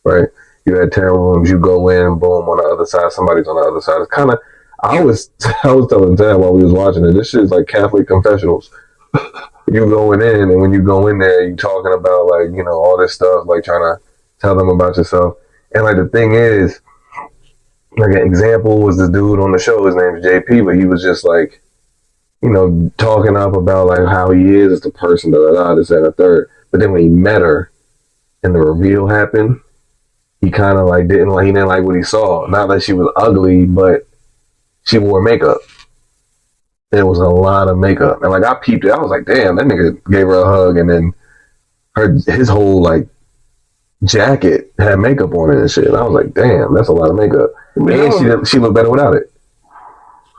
right? You had 10 rooms, you go in, boom, on the other side, somebody's on the other side. It's kind of, I was telling Dad while we was watching it, this shit is like Catholic confessionals. You going in, and when you go in there, you talking about like, you know, all this stuff, like trying to tell them about yourself. And like the thing is, like an example was the dude on the show, his name's JP, but he was just like, you know, talking up about like how he is as the person, this, and a third. But then when he met her and the reveal happened, he kind of like didn't like what he saw. Not that she was ugly, but she wore makeup. There was a lot of makeup. And like I peeped it, I was like, damn, that nigga gave her a hug and then his whole like jacket had makeup on it and shit. And I was like, damn, that's a lot of makeup. And she looked better without it.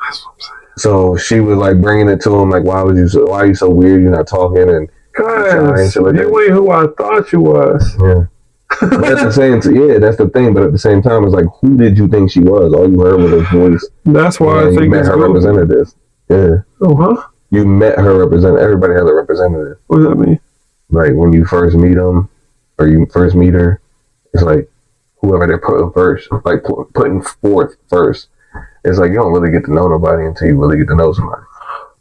That's what I'm saying. So she was like bringing it to him, like, why are you so weird? You're not talking and cause you ain't who I thought you was. Yeah. But at the same time, that's the thing. But at the same time, it's like, who did you think she was? All you heard was her voice. That's why I think you met her representative. Yeah. Oh, huh? You met her representative. Everybody has a representative. What does that mean? Like when you first meet them, or you first meet her, it's like whoever they're putting first, like putting forth first. It's like you don't really get to know nobody until you really get to know somebody.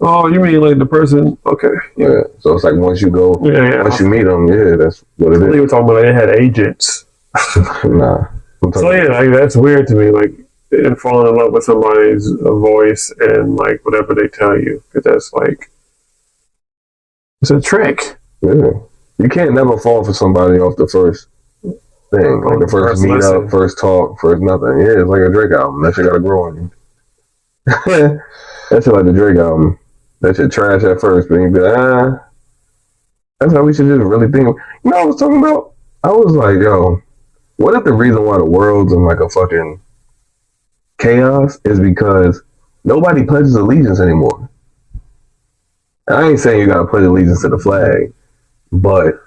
Oh, you mean like the person? Okay. Yeah. So it's like once you meet them, yeah, that's what it is. You were talking about they had agents. Nah. So yeah, like that's weird to me. Like and falling in love with somebody's voice and like whatever they tell you, because that's like it's a trick. Yeah. You can't never fall for somebody off the first thing, like the first meet up, first talk, first nothing. Yeah, it's like a Drake album. That shit gotta grow on you. That shit like the Drake album. That shit trash at first, but you be like, that's how we should just really think. You know what I was talking about? I was like, yo, what if the reason why the world's in like a fucking chaos is because nobody pledges allegiance anymore? And I ain't saying you gotta pledge allegiance to the flag, but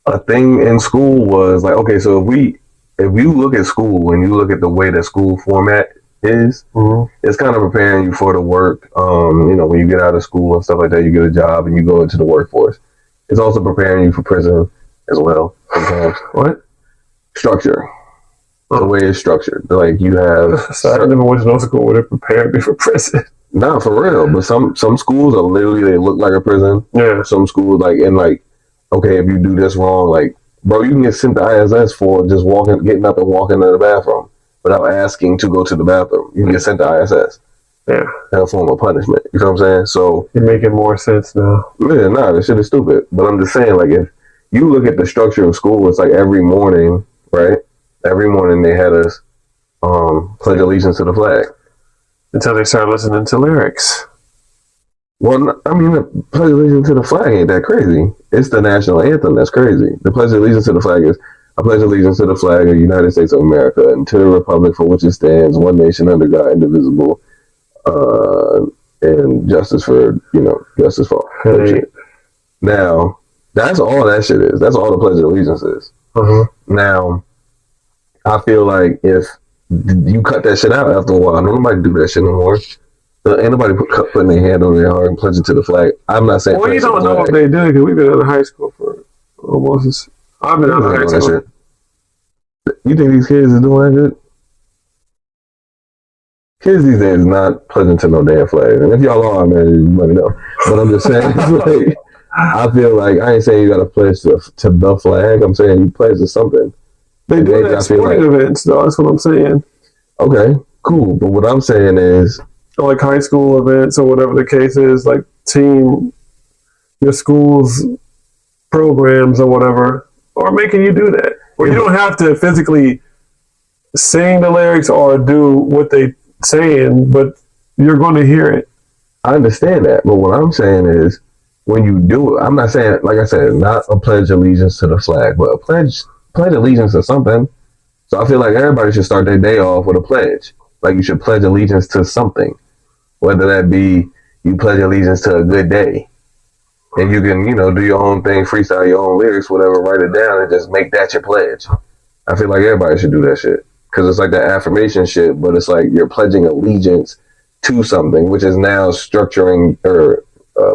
a thing in school was like, okay, so if you look at school and you look at the way that school format is, it's kind of preparing you for the work. You know, when you get out of school and stuff like that, you get a job and you go into the workforce. It's also preparing you for prison as well. Sometimes. What? Structure. The way it's structured. Like you have. So I never went to no school where they prepared me for prison. Nah, for real. But some schools are literally, they look like a prison. Yeah. Some schools okay, if you do this wrong, like, bro, you can get sent to ISS for just getting up and walking to the bathroom without asking to go to the bathroom. You can get sent to ISS. Yeah. That's a form of punishment. You know what I'm saying? So you're making more sense now. Yeah, nah, this shit is stupid. But I'm just saying, like, if you look at the structure of school, it's like every morning, right? Every morning they had us pledge allegiance to the flag. Until they started listening to lyrics. Well, I mean, the Pledge of Allegiance to the flag ain't that crazy. It's the national anthem that's crazy. The Pledge of Allegiance to the flag is, I pledge allegiance to the flag of the United States of America and to the republic for which it stands, one nation under God, indivisible, and justice for all. Hey. Now, that's all that shit is. That's all the Pledge of Allegiance is. Now, I feel like if you cut that shit out after a while, nobody do that shit no more. Ain't nobody putting their hand on their heart and pledging to the flag. I'm not saying. Well, you don't know what they do because we've been out of high school for almost. I've been out of high school. You think these kids is doing that good? Kids these days not pledging to no damn flag. And if y'all are, man, you let me know. But I'm just saying, like, I feel like I ain't saying you got to pledge to the flag. I'm saying you pledge to something. They do that at sporting events, though. That's what I'm saying. Okay, cool. But what I'm saying is, or like high school events or whatever the case is, like your school's programs or whatever, or making you do that. Or you don't have to physically sing the lyrics or do what they saying, but you're going to hear it. I understand that, but what I'm saying is, when you do it, I'm not saying, like I said, not a pledge allegiance to the flag, but a pledge allegiance to something. So I feel like everybody should start their day off with a pledge. Like you should pledge allegiance to something, whether that be you pledge allegiance to a good day, and you can, do your own thing, freestyle your own lyrics, whatever, write it down, and just make that your pledge. I feel like everybody should do that shit because it's like that affirmation shit, but it's like you're pledging allegiance to something, which is now structuring or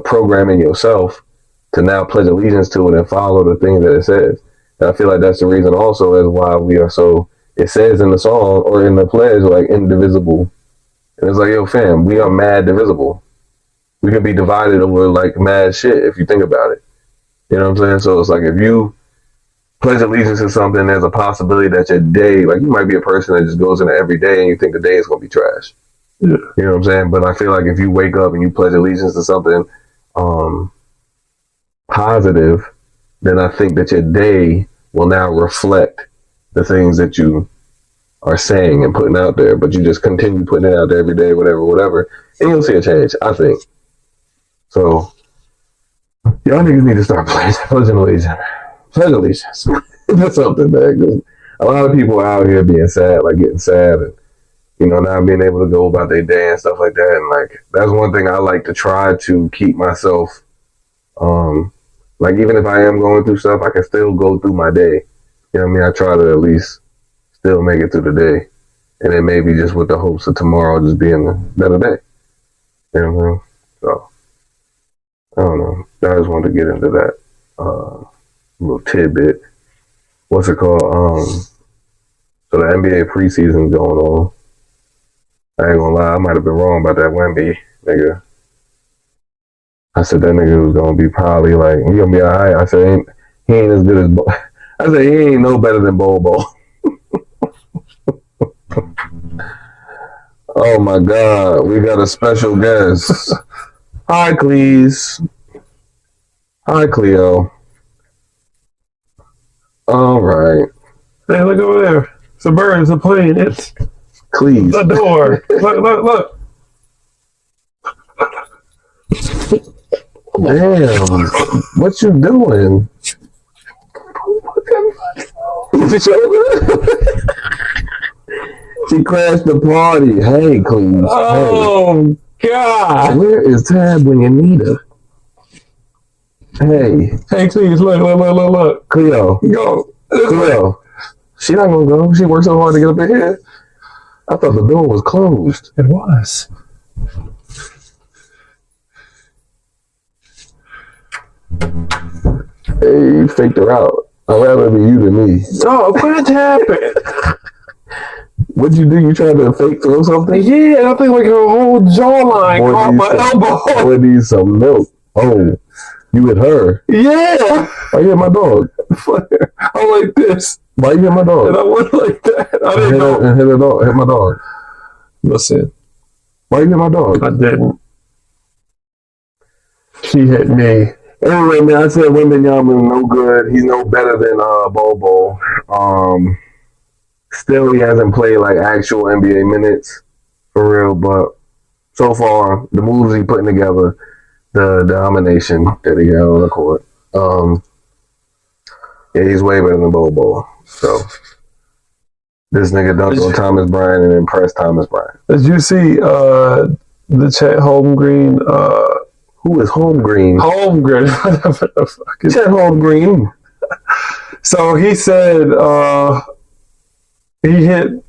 programming yourself to now pledge allegiance to it and follow the things that it says. And I feel like that's the reason also as why we are so. It says in the song or in the pledge like indivisible, and it's like, yo, fam, we are mad divisible. We can be divided over like mad shit if you think about it. You know what I'm saying? So it's like if you pledge allegiance to something, there's a possibility that your day, like you might be a person that just goes into every day and you think the day is gonna be trash. Yeah. You know what I'm saying? But I feel like if you wake up and you pledge allegiance to something positive, then I think that your day will now reflect the things that you are saying and putting out there. But you just continue putting it out there every day, whatever, and you'll see a change, I think. So y'all niggas need to start pledging allegiance. Pledge allegiance. That's something, man. Cause a lot of people out here being sad, like getting sad and not being able to go about their day and stuff like that. And like that's one thing I like to try to keep myself like even if I am going through stuff, I can still go through my day. You know what I mean? I try to at least still make it through the day. And then maybe just with the hopes of tomorrow just being a better day. You know what I mean? So I don't know. I just wanted to get into that little tidbit. What's it called? So the NBA preseason going on. I ain't gonna lie, I might have been wrong about that Wemby nigga. I said that nigga was gonna be probably like, he gonna be alright. I said he ain't as good as I said he ain't no better than Bobo. Oh my God, we got a special guest. Hi, Cleese. Hi, Cleo. All right. Hey, look over there. It's a bird. It's a plane. It's Cleese. the door. Look. Damn. What you doing? She crashed the party. Hey, Cleese. Oh, hey. God. Where is Tab when you need her? Hey. Hey, please, look. Cleo. Go. Cleo. She not gonna go. She worked so hard to get up in here. I thought the door was closed. It was. Hey, you faked her out. I'd rather be you than me. Oh, what happened? What'd you do? You tried to fake throw something? Yeah, I think like her whole jawline caught my elbow. Boy needs some milk. Oh, you with her? Yeah. Why you hit my dog? I'm like this. Why you hit my dog? And I went like that. I didn't know. And hit her dog. Hit my dog. Listen. Why you hit my dog? I didn't. She hit me. Anyway, man, I said Wembanyama is no good. He's no better than Bobo. Still, he hasn't played like actual NBA minutes for real. But so far, the moves he's putting together, the domination that he had on the court. Yeah, he's way better than Bobo. So this nigga dunked on Thomas Bryant and impressed Thomas Bryant. Did you see the Chet Holmgreen? Who is Holmgreen? Holmgren. Whatever the fuck is Chet Holmgreen. So he said he hit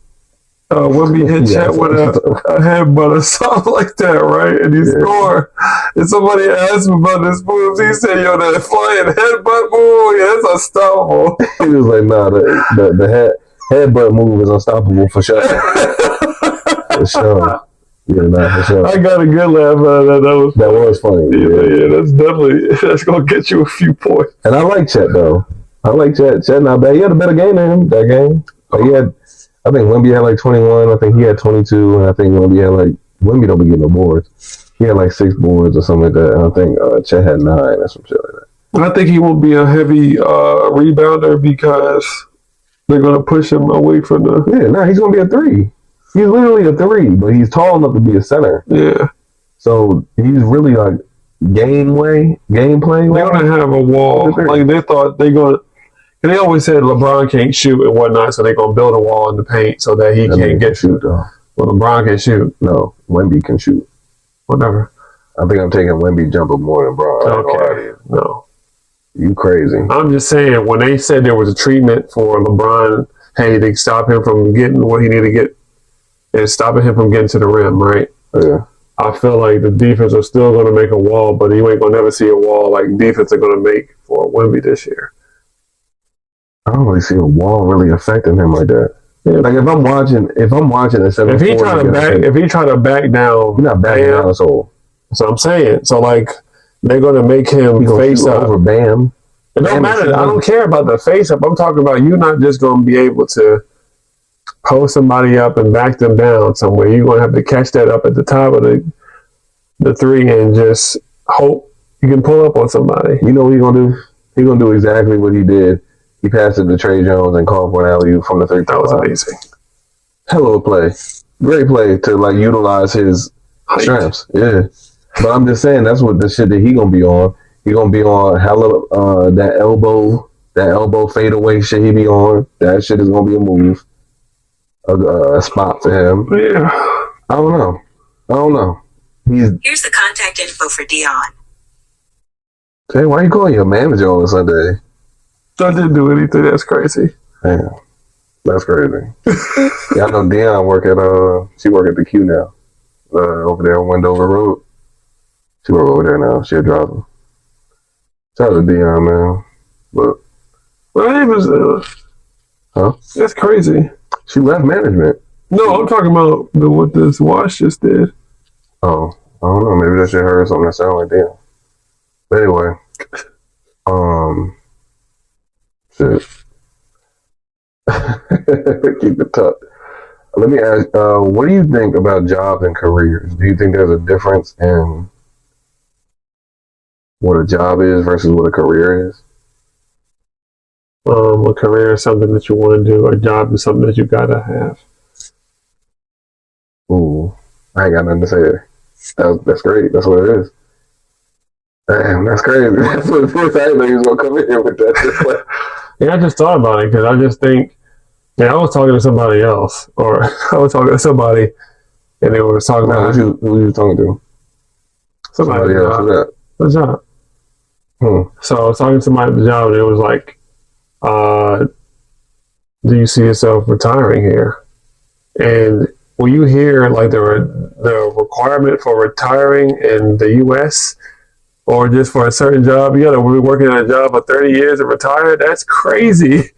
Wemby hit Chet with a headbutt or something like that, right? And he scored. And somebody asked him about this move. He said, "Yo, that flying headbutt move, yeah, it's unstoppable." He was like, "Nah, the headbutt move is unstoppable for sure." For sure. Yeah, nah, for sure. I got a good laugh out of that. That was funny. Yeah, that's gonna get you a few points. And I like Chet though. I like Chet. Chet not bad. He had a better game than him that game. Like I think Wemby had like 21. I think he had 22, and I think Wemby don't be getting no boards. He had like 6 boards or something like that. And I think Chet had 9 or some shit like that. I think he won't be a heavy rebounder because they're gonna push him away from the. Yeah, he's gonna be a 3. He's literally a 3, but he's tall enough to be a center. Yeah. So he's really like gameplay. They're gonna have a wall. Like they thought they're gonna. And they always said LeBron can't shoot and whatnot, so they're gonna build a wall in the paint so that he can't get shoot though. Well, LeBron can shoot. No, Wemby can shoot. Whatever. I think I'm taking Wemby jumper more than Bron. Okay. No. You crazy. I'm just saying, when they said there was a treatment for LeBron, hey, they stop him from getting what he needed to get and stopping him from getting to the rim, right? Yeah. I feel like the defense are still going to make a wall, but you ain't going to never see a wall like defense are going to make for Wemby this year. I don't really see a wall really affecting him like that. Yeah, like if I'm watching a 7. If he try to back down, he's not backing down his hole. So I'm saying, so like they're gonna make him face up over Bam. It don't matter. I don't care about the face up. I'm talking about you not just gonna be able to post somebody up and back them down somewhere. You're gonna have to catch that up at the top of the 3 and just hope you can pull up on somebody. You know what he's gonna do? He's gonna do exactly what he did. He passed it to Trey Jones and called for an alley-oop from the 3. That was amazing. Hell of a play. Great play to like utilize his strengths. Yeah. But I'm just saying that's what the shit that he gonna be on. He gonna be on hella that elbow fadeaway shit he be on. That shit is gonna be a move. A spot for him. Yeah. I don't know. Here's the contact info for Dion. Hey, why you calling your manager on a Sunday? I didn't do anything. That's crazy. Damn. That's crazy. Yeah, I know Dion she work at the Q now. Over there on Wendover Road. She work over there now. She a driver. Shout out to Dion, man. But well, it was that's crazy. She left management. No, I'm talking about what this Wash just did. Oh, I don't know. Maybe that shit heard something that sounded like Dion. But anyway, shit. Keep it tough. Let me ask, what do you think about jobs and careers? Do you think there's a difference in what a job is versus what a career is? A career is something that you want to do. A job is something that you gotta have. Ooh, I ain't got nothing to say there. That's great. That's what it is. Damn, that's crazy. That's what it is. I didn't know he was gonna come in here with that. Yeah, I just thought about it because I just think. Yeah, I was talking to somebody else, or I was talking to somebody, and they were talking about who you talking to? Somebody else. What's that? So I was talking to somebody at the job, and it was like, "Do you see yourself retiring here?" And when you hear like the requirement for retiring in the U.S. or just for a certain job, you got to be working at a job for 30 years and retire. That's crazy.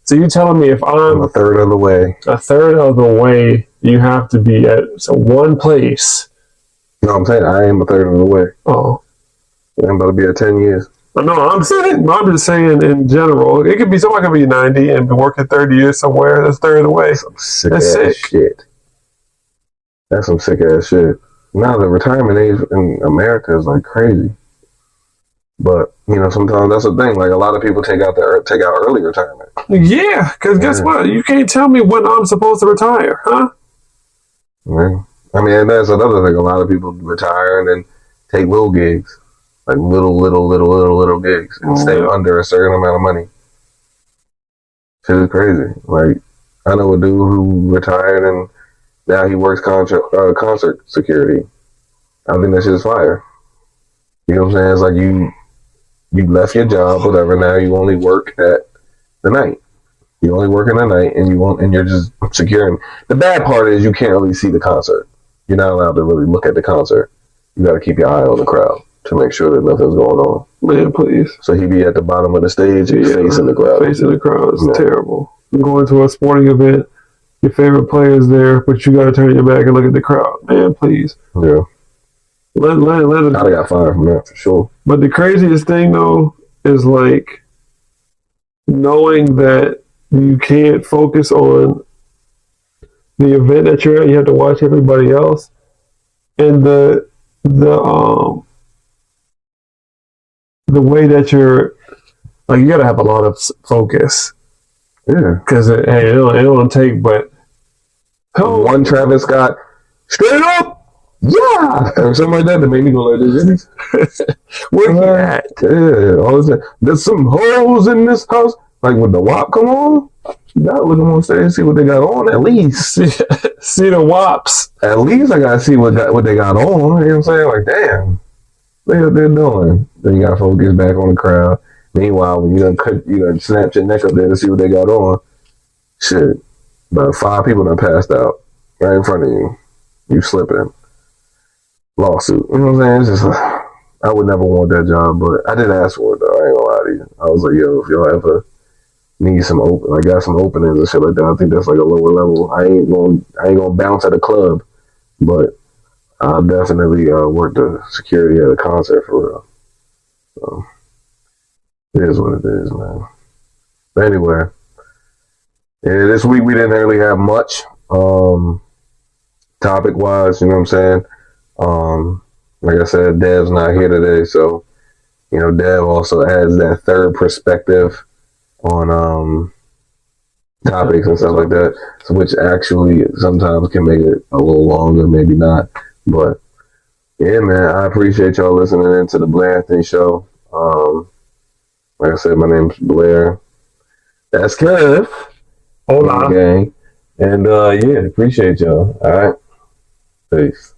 So you're telling me if I'm a third of the way, you have to be at one place. No, I'm saying I am a third of the way. Oh, I'm about to be at 10 years. No, I'm just saying in general. It could be somebody could be 90 and been working 30 years somewhere. That's a third of the way. That's sick shit. That's some sick ass shit. Now the retirement age in America is like crazy. But you know, sometimes that's the thing. Like a lot of people take out early retirement. Yeah, because guess what? You can't tell me when I'm supposed to retire, huh? Yeah. I mean, and that's another thing. A lot of people retire and then take little gigs. like little gigs and stay under a certain amount of money. Shit is crazy. Like, I know a dude who retired and now he works concert security. I think that shit is fire. You know what I'm saying? It's like you left your job, whatever. Now you only work at the night. You only work in the night, and you're just securing. The bad part is you can't really see the concert. You're not allowed to really look at the concert. You got to keep your eye on the crowd to make sure that nothing's going on. Man, please. So he'd be at the bottom of the stage, facing the crowd. Facing the crowd is terrible. Going to a sporting event, your favorite player is there, but you got to turn your back and look at the crowd. Man, please. Yeah. Let it. I got fired from that for sure. But the craziest thing though is like knowing that you can't focus on the event that you're at. You have to watch everybody else, and the way that you're like, you got to have a lot of focus. Yeah, because it don't take but one Travis Scott straight up. Yeah, or something like that made me go like this. Where you at? Yeah, all this. There's some hoes in this house. Like, when the WAP come on, you gotta look them on stage and see what they got on. At least see the WAPs. At least I gotta see what they got on. You know what I'm saying? Like, damn, what they're doing. Then you gotta focus back on the crowd. Meanwhile, when you done snap your neck up there to see what they got on, shit, about 5 people done passed out right in front of you. You slipping. Lawsuit. You know what I'm saying? It's just, I would never want that job, but I did ask for it though. I ain't gonna lie to you. I was like, yo, if y'all ever need some got some openings and shit like that, I think that's like a lower level. I ain't gonna bounce at a club, but I'll definitely work the security at a concert for real. So it is what it is, man. But anyway, yeah, this week we didn't really have much topic wise, you know what I'm saying? Like I said, Dev's not here today, so you know, Dev also adds that third perspective on topics and stuff like that, so which actually sometimes can make it a little longer, maybe not. But yeah, man, I appreciate y'all listening in to the Blair Anthony Show. Like I said, my name's Blair. That's Kev. Hola. Gang. And yeah, appreciate y'all. All right. Peace.